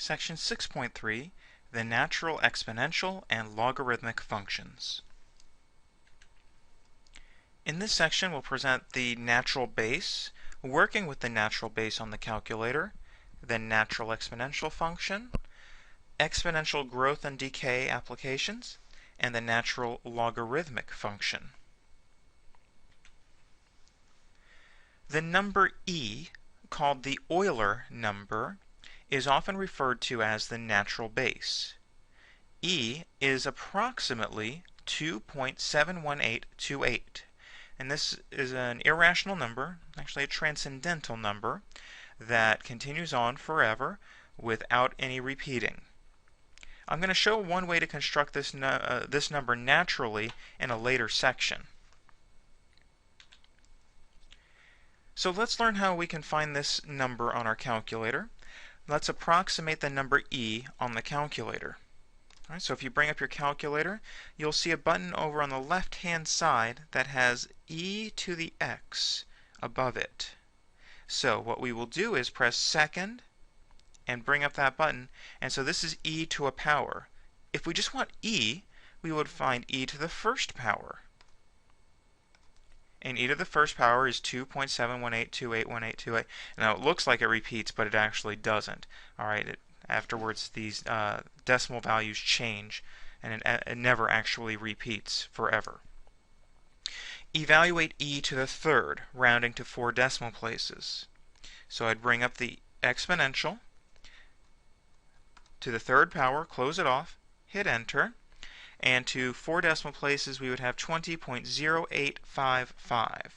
Section 6.3, the natural exponential and logarithmic functions. In this section, we'll present the natural base, working with the natural base on the calculator, the natural exponential function, exponential growth and decay applications, and the natural logarithmic function. The number e, called the Euler number, is often referred to as the natural base. E is approximately 2.71828, and this is an irrational number, actually a transcendental number, that continues on forever without any repeating. I'm going to show one way to construct this number naturally in a later section. So let's learn how we can find this number on our calculator. Let's approximate the number e on the calculator. All right, so if you bring up your calculator, you'll see a button over on the left-hand side that has e to the x above it. So what we will do is press second and bring up that button, and so this is e to a power. If we just want e, we would find e to the first power. And e to the first power is 2.718281828. Now it looks like it repeats, but it actually doesn't. Alright, afterwards these decimal values change, and it never actually repeats forever. Evaluate e to the third, rounding to 4 decimal places. So I'd bring up the exponential to the third power, close it off, hit enter, and to 4 decimal places we would have 20.0855.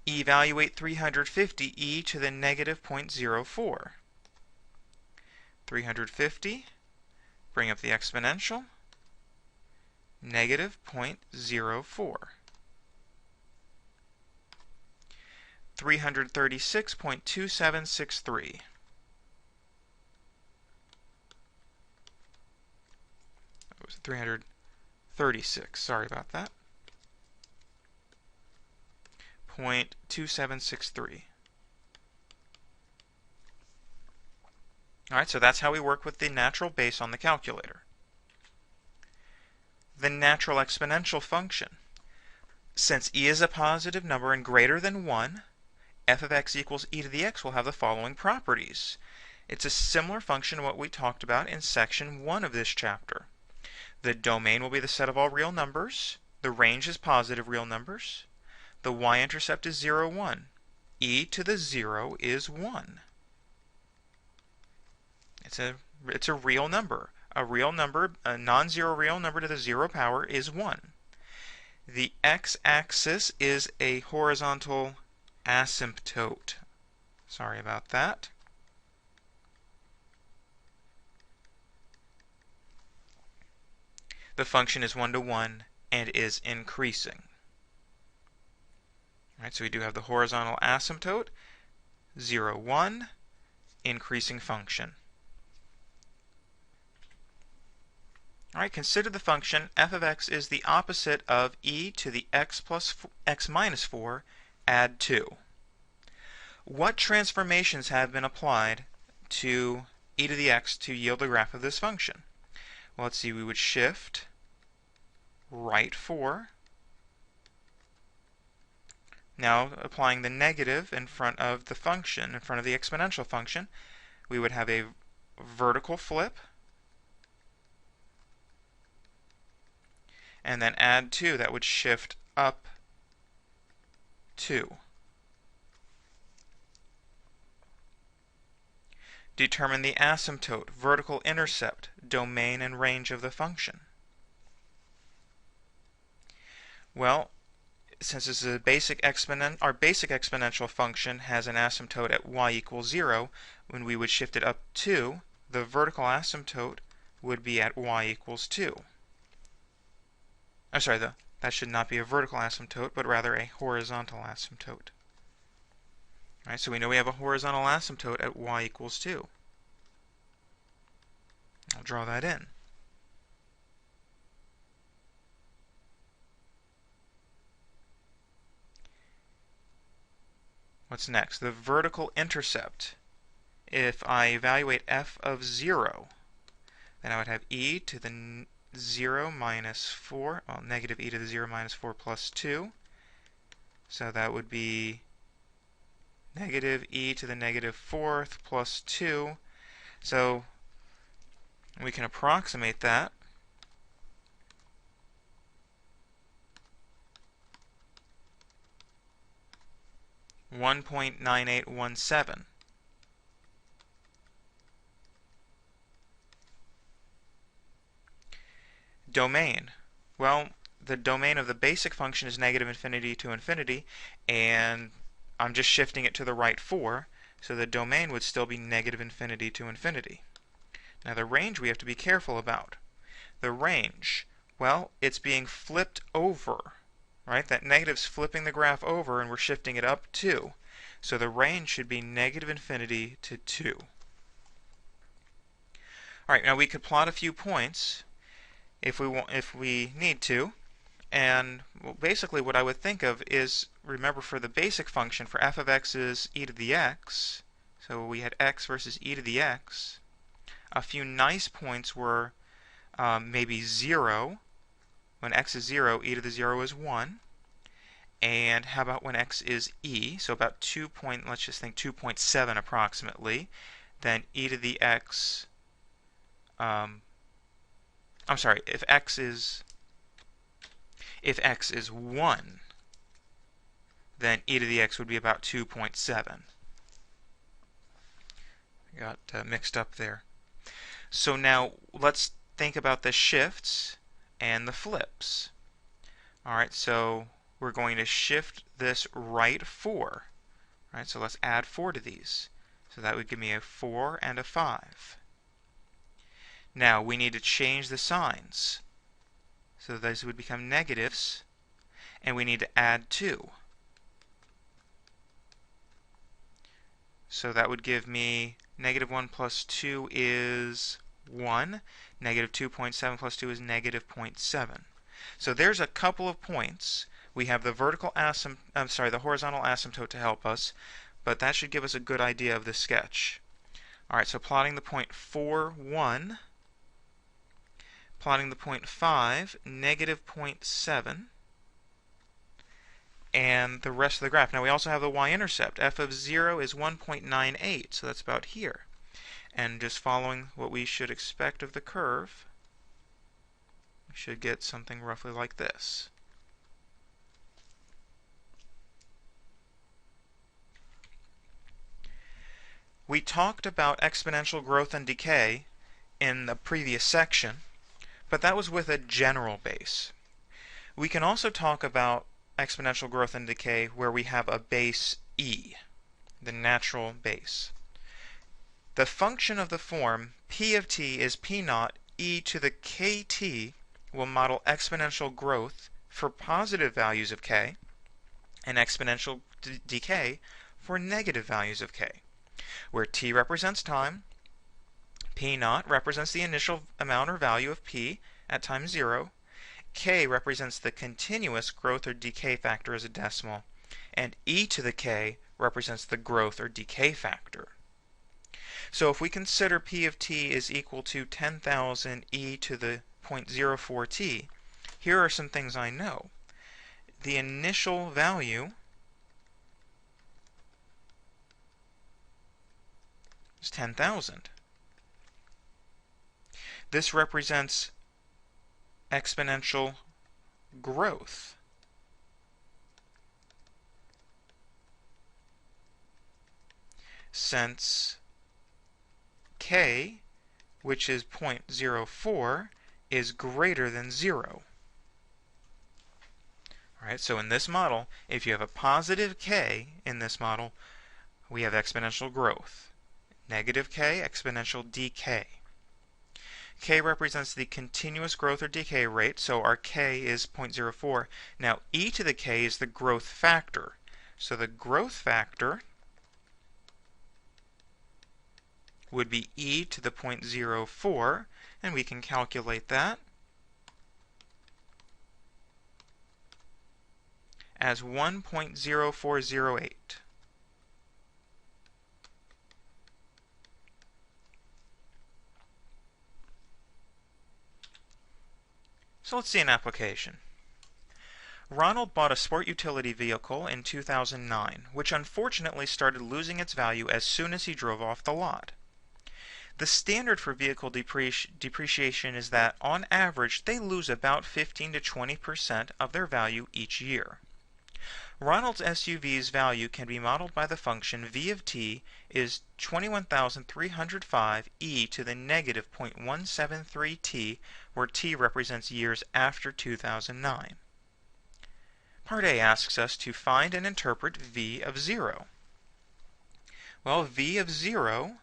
Evaluate 350 e to the negative 0.04. 350, bring up the exponential, negative 0.04. 336.2763. That was 336, sorry about that. 0.2763. Alright, so that's how we work with the natural base on the calculator. The natural exponential function. Since e is a positive number and greater than 1, f of x equals e to the x will have the following properties. It's a similar function to what we talked about in section 1 of this chapter. The domain will be the set of all real numbers. The range is positive real numbers. The y-intercept is 0, 1. E to the 0 is 1. It's a real number. A real number, a non-zero real number to the 0 power is 1. The x-axis is a horizontal asymptote. Sorry about that. The function is 1 to 1 and is increasing. All right, so we do have the horizontal asymptote, 0, 1, increasing function. All right, consider the function f of x is the opposite of e to the x minus 4 add 2. What transformations have been applied to e to the x to yield the graph of this function? Well, let's see, we would shift right 4. Now, applying the negative in front of the function, in front of the exponential function, we would have a vertical flip, and then add 2, that would shift up 2. Determine the asymptote, vertical intercept, domain, and range of the function. Well, since this is a basic exponent, our basic exponential function has an asymptote at y equals 0. When we would shift it up 2, the vertical asymptote would be at y equals 2. I'm sorry, that should not be a vertical asymptote, but rather a horizontal asymptote. All right, so we know we have a horizontal asymptote at y equals 2. I'll draw that in. What's next? The vertical intercept. If I evaluate f of 0, then I would have e to the 0 minus 4, well, negative e to the 0 minus 4 plus 2. So that would be negative e to the negative 4th plus 2. So we can approximate that. (1.9817). Domain. Well, the domain of the basic function is negative infinity to infinity, and I'm just shifting it to the right 4, so the domain would still be negative infinity to infinity. Now the range we have to be careful about. The range, well, it's being flipped over, right? That negative's flipping the graph over, and we're shifting it up 2. So the range should be negative infinity to 2. All right, now we could plot a few points if we need to. And well, basically what I would think of is, remember, for the basic function, for f of x is e to the x, so we had x versus e to the x. A few nice points were maybe 0. When x is 0, e to the 0 is 1. And how about when x is e? So about let's just think 2.7 approximately. Then e to the x, I'm sorry, if x is 1, then e to the x would be about 2.7. Got mixed up there. So now let's think about the shifts and the flips. All right, so we're going to shift this right 4. All right, so let's add 4 to these. So that would give me a 4 and a 5. Now we need to change the signs. So those would become negatives, and we need to add 2. So that would give me negative 1 plus 2 is 1. Negative 2.7 plus 2 is negative 0.7. So there's a couple of points. We have the the horizontal asymptote to help us, but that should give us a good idea of the sketch. All right, so plotting the point 4, 1. Plotting the point 5, negative 0.7, and the rest of the graph. Now we also have the y-intercept. F of 0 is 1.98, so that's about here. And just following what we should expect of the curve, we should get something roughly like this. We talked about exponential growth and decay in the previous section, but that was with a general base. We can also talk about exponential growth and decay where we have a base e, the natural base. The function of the form p of t is p naught e to the kt will model exponential growth for positive values of k and exponential decay for negative values of k, where t represents time, p naught represents the initial amount or value of p at time 0, k represents the continuous growth or decay factor as a decimal, and e to the k represents the growth or decay factor. So if we consider p of t is equal to 10,000 e to the 0.04 t, here are some things I know. The initial value is 10,000. This represents exponential growth. Since k, which is 0.04, is greater than 0. Alright, so in this model, if you have a positive k in this model, we have exponential growth. Negative k, exponential decay. K represents the continuous growth or decay rate, so our k is 0.04. Now e to the k is the growth factor. So the growth factor would be e to the 0.04, and we can calculate that as 1.0408. So let's see an application. Ronald bought a sport utility vehicle in 2009, which unfortunately started losing its value as soon as he drove off the lot. The standard for vehicle depreciation is that, on average, they lose about 15 to 20% of their value each year. Ronald's SUV's value can be modeled by the function v of t is 21,305 e to the negative 0.173 t, where t represents years after 2009. Part A asks us to find and interpret v of 0. Well, v of 0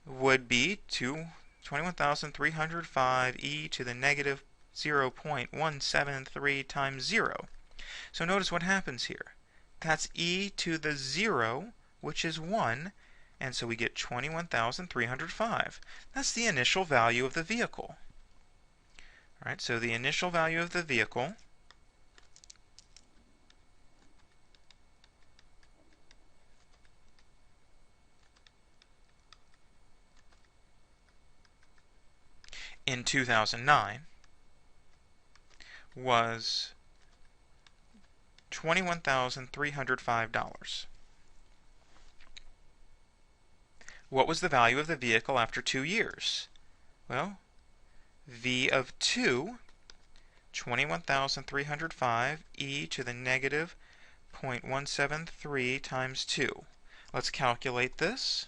would be 21,305 e to the negative 0.173 times 0. So notice what happens here. That's e to the 0, which is 1, and so we get 21,305. That's the initial value of the vehicle. All right, so the initial value of the vehicle in 2009 was $21,305. What was the value of the vehicle after 2 years? Well, v of 2, 21,305 e to the negative 0.173 times 2. Let's calculate this.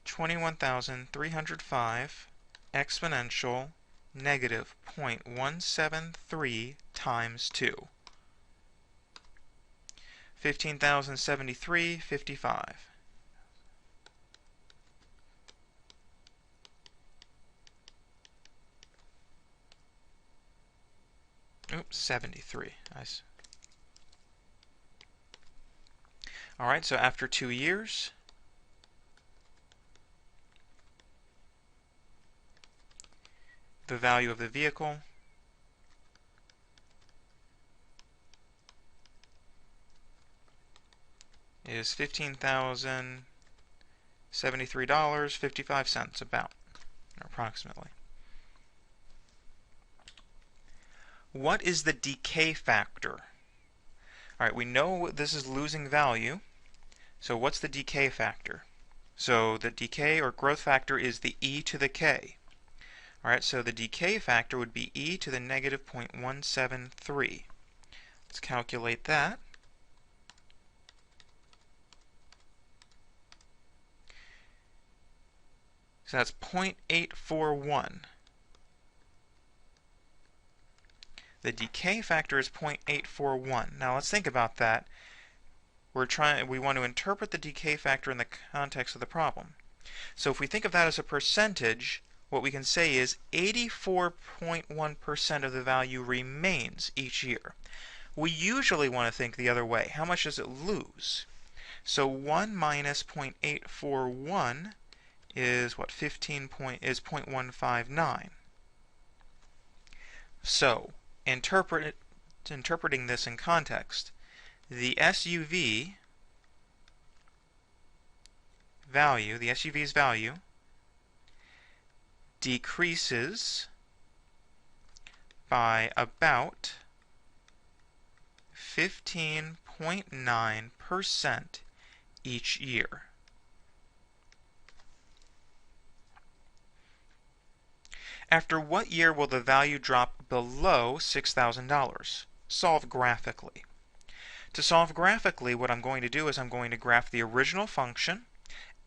21,305 exponential negative 0.173 times 2. 15,073.55. Oops, 73. Alright, so after 2 years, the value of the vehicle is $15,073.55, about, or approximately. What is the decay factor? Alright, we know this is losing value, so what's the decay factor? So the decay or growth factor is the e to the k. Alright, so the decay factor would be e to the negative 0.173. Let's calculate that. So that's 0.841. The decay factor is 0.841. Now let's think about that. We want to interpret the decay factor in the context of the problem. So if we think of that as a percentage, what we can say is 84.1% of the value remains each year. We usually want to think the other way. How much does it lose? So 1 minus 0.841 is what? 0.159. So interpreting this in context, the SUV's value decreases by about 15.9% each year. After what year will the value drop below $6,000? Solve graphically. To solve graphically, what I'm going to do is I'm going to graph the original function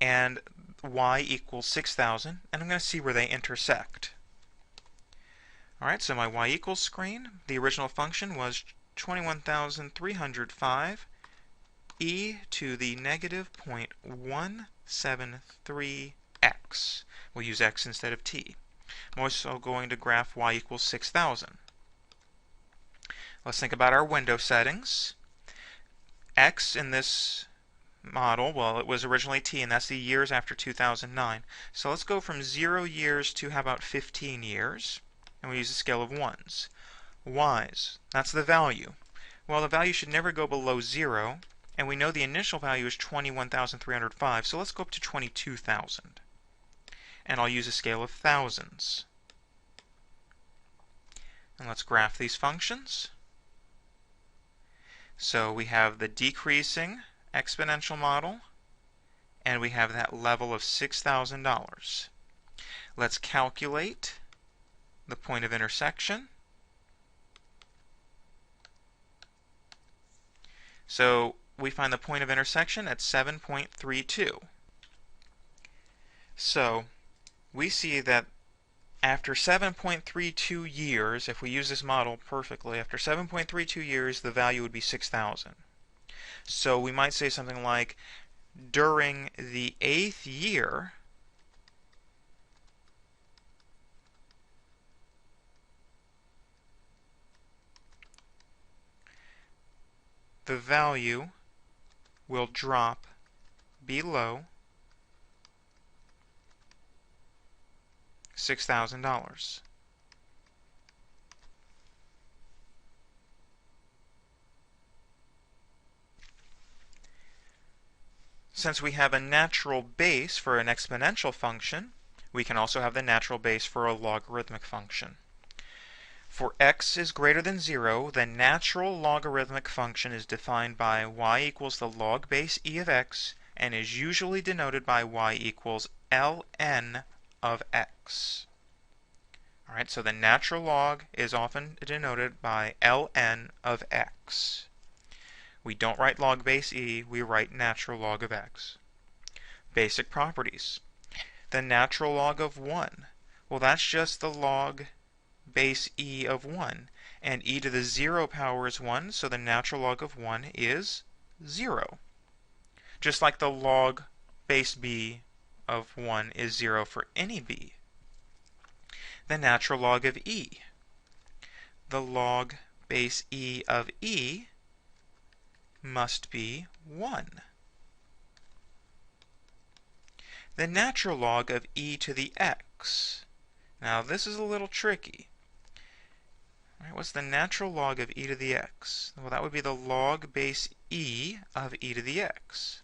and y equals 6,000, and I'm going to see where they intersect. Alright, so my y equals screen, the original function was 21,305 e to the negative 0.173x. We'll use x instead of t. I'm also going to graph y equals 6,000. Let's think about our window settings. X in this model, well, it was originally t, and that's the years after 2009. So let's go from 0 years to how about 15 years, and we use a scale of 1s. Y's, that's the value. Well, the value should never go below 0, and we know the initial value is 21,305, so let's go up to 22,000. And I'll use a scale of thousands. And let's graph these functions. So we have the decreasing exponential model, and we have that level of $6,000. Let's calculate the point of intersection. So we find the point of intersection at 7.32. So we see that after 7.32 years, if we use this model perfectly, after 7.32 years, the value would be 6,000. So we might say something like, during the 8th year, the value will drop below $6,000. Since we have a natural base for an exponential function, we can also have the natural base for a logarithmic function. For x is greater than 0, the natural logarithmic function is defined by y equals the log base e of x and is usually denoted by y equals ln of x. Alright, so the natural log is often denoted by ln of x. We don't write log base e, we write natural log of x. Basic properties. The natural log of 1. Well, that's just the log base e of 1. And e to the 0 power is 1, so the natural log of 1 is 0. Just like the log base b of 1 is 0 for any b. The natural log of e. The log base e of e must be 1. The natural log of e to the x. Now this is a little tricky. All right, what's the natural log of e to the x? Well, that would be the log base e of e to the x.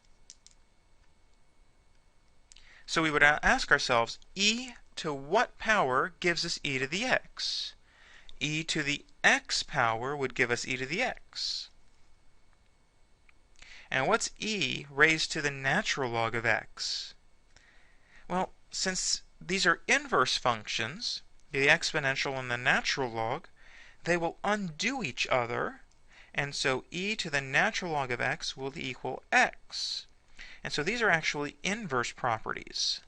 So we would ask ourselves, e to what power gives us e to the x? E to the x power would give us e to the x. And what's e raised to the natural log of x? Well, since these are inverse functions, the exponential and the natural log, they will undo each other, and so e to the natural log of x will equal x. And so these are actually inverse properties.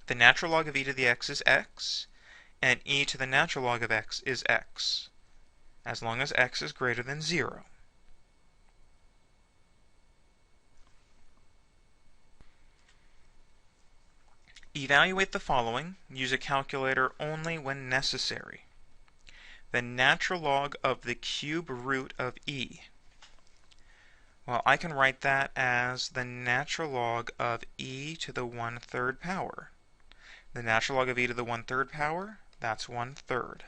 The natural log of e to the x is x, and e to the natural log of x is x, as long as x is greater than 0. Evaluate the following. Use a calculator only when necessary. The natural log of the cube root of e. Well, I can write that as the natural log of e to the 1/3 power. The natural log of e to the 1/3 power, that's 1/3.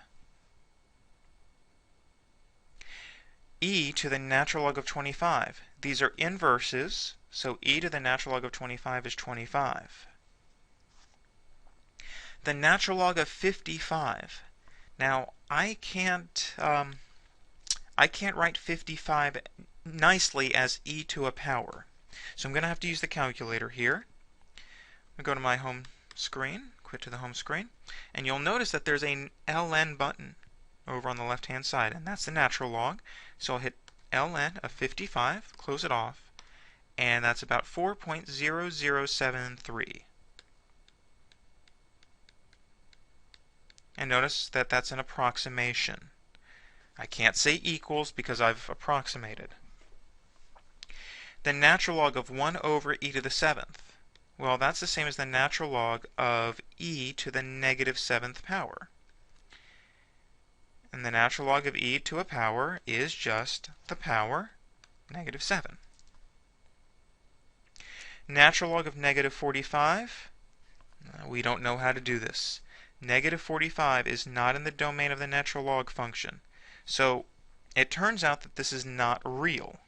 E to the natural log of 25. These are inverses, so e to the natural log of 25 is 25. The natural log of 55. Now, I can't write 55 nicely as e to a power. So I'm going to have to use the calculator here. I'm going to go to my home screen, quit to the home screen, and you'll notice that there's an ln button over on the left hand side, and that's the natural log. So I'll hit ln of 55, close it off, and that's about 4.0073. And notice that that's an approximation. I can't say equals because I've approximated. The natural log of 1 over e to the 7th. Well, that's the same as the natural log of e to the -7th power. And the natural log of e to a power is just the power -7. Natural log of -45. We don't know how to do this. -45 is not in the domain of the natural log function. So it turns out that this is not real.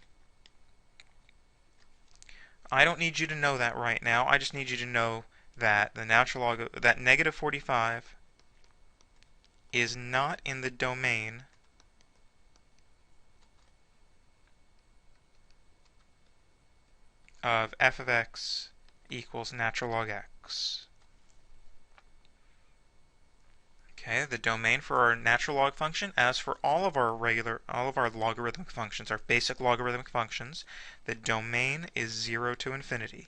I don't need you to know that right now. I just need you to know that the natural log of that negative 45 is not in the domain of f of x equals natural log x. Okay, the domain for our natural log function, as for all of our logarithmic functions, our basic logarithmic functions, the domain is 0 to infinity.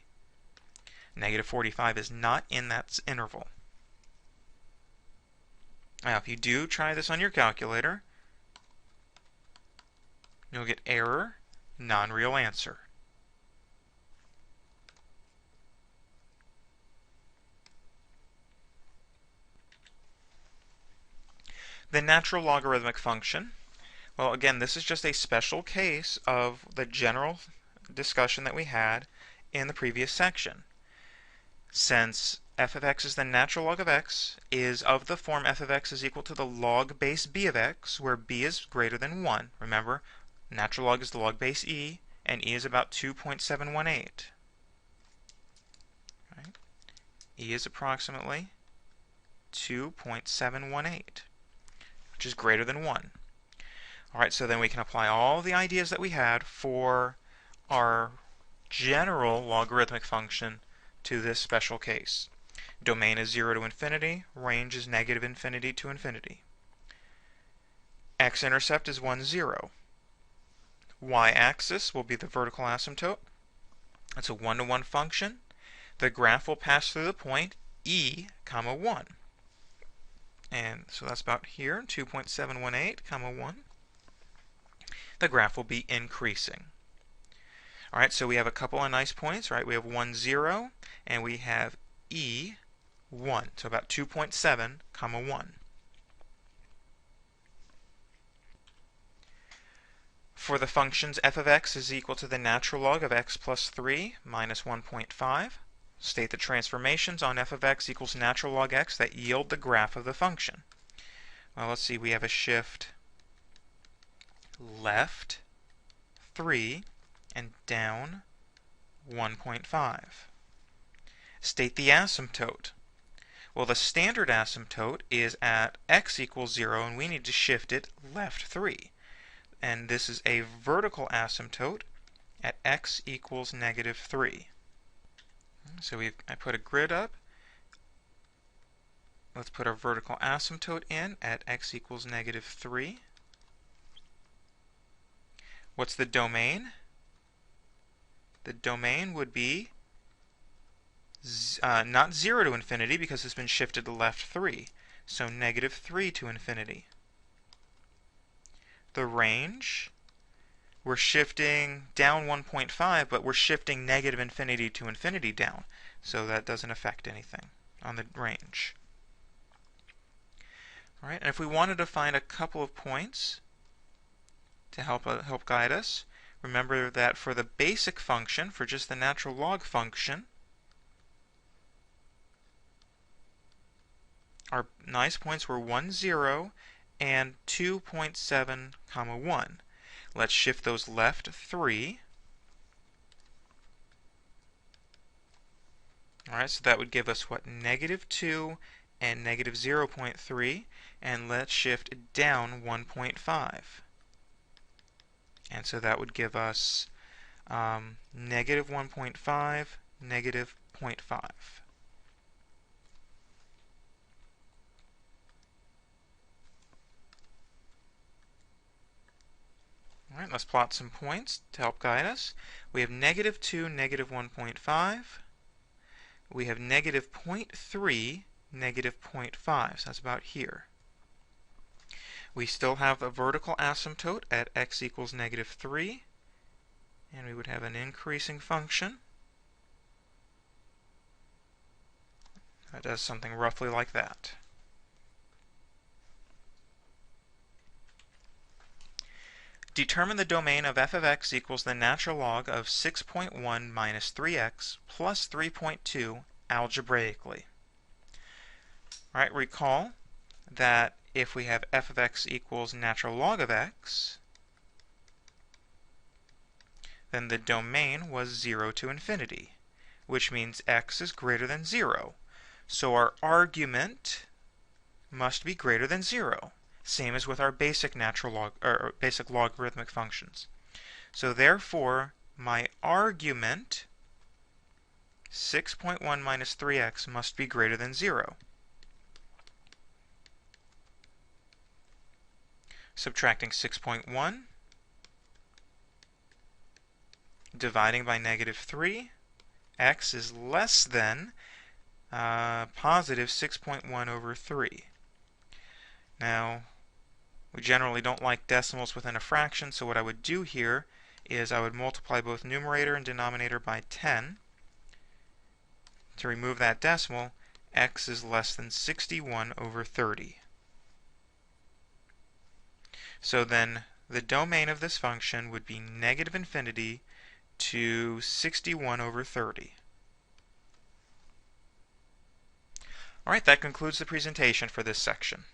Negative 45 is not in that interval. Now, if you do try this on your calculator, you'll get error, non-real answer. The natural logarithmic function, well, again, this is just a special case of the general discussion that we had in the previous section. Since f of x is the natural log of x, is of the form f of x is equal to the log base b of x, where b is greater than 1. Remember, natural log is the log base e, and e is about 2.718. Right? E is approximately 2.718. which is greater than 1. Alright, so then we can apply all the ideas that we had for our general logarithmic function to this special case. Domain is 0 to infinity, range is negative infinity to infinity. X-intercept is 1, 0. Y-axis will be the vertical asymptote. It's a one-to-one function. The graph will pass through the point e, 1. And so that's about here, 2.718, 1. The graph will be increasing. All right, so we have a couple of nice points, right? We have 1, 0, and we have e, 1. So about 2.7, 1. For the functions f of x is equal to the natural log of x plus 3 minus 1.5. State the transformations on f of x equals natural log x that yield the graph of the function. Well, let's see, we have a shift left 3 and down 1.5. State the asymptote. Well, the standard asymptote is at x equals 0, and we need to shift it left 3. And this is a vertical asymptote at x equals negative 3. So I put a grid up. Let's put our vertical asymptote in at x equals negative 3. What's the domain? The domain would be not 0 to infinity because it's been shifted to left 3. So negative 3 to infinity. The range, we're shifting down 1.5, but we're shifting negative infinity to infinity down. So that doesn't affect anything on the range. All right, and if we wanted to find a couple of points to help guide us, remember that for the basic function, for just the natural log function, our nice points were 1, 0, and 2.7, 1. Let's shift those left 3. Alright, so that would give us what? Negative 2 and negative 0.3. And let's shift down 1.5. And so that would give us negative 1.5, negative 0.5. All right, let's plot some points to help guide us. We have negative 2, negative 1.5. We have negative 0.3, negative 0.5. So that's about here. We still have a vertical asymptote at x equals negative 3. And we would have an increasing function that does something roughly like that. Determine the domain of f of x equals the natural log of 6.1 minus 3x plus 3.2 algebraically. All right, recall that if we have f of x equals natural log of x, then the domain was 0 to infinity, which means x is greater than 0. So our argument must be greater than 0. Same as with our basic basic logarithmic functions. So therefore, my argument, 6.1 minus 3x, must be greater than 0. Subtracting 6.1, dividing by negative 3, x is less than positive 6.1 over 3. Now, we generally don't like decimals within a fraction, so what I would do here is I would multiply both numerator and denominator by 10. To remove that decimal, x is less than 61 over 30. So then the domain of this function would be negative infinity to 61 over 30. Alright, that concludes the presentation for this section.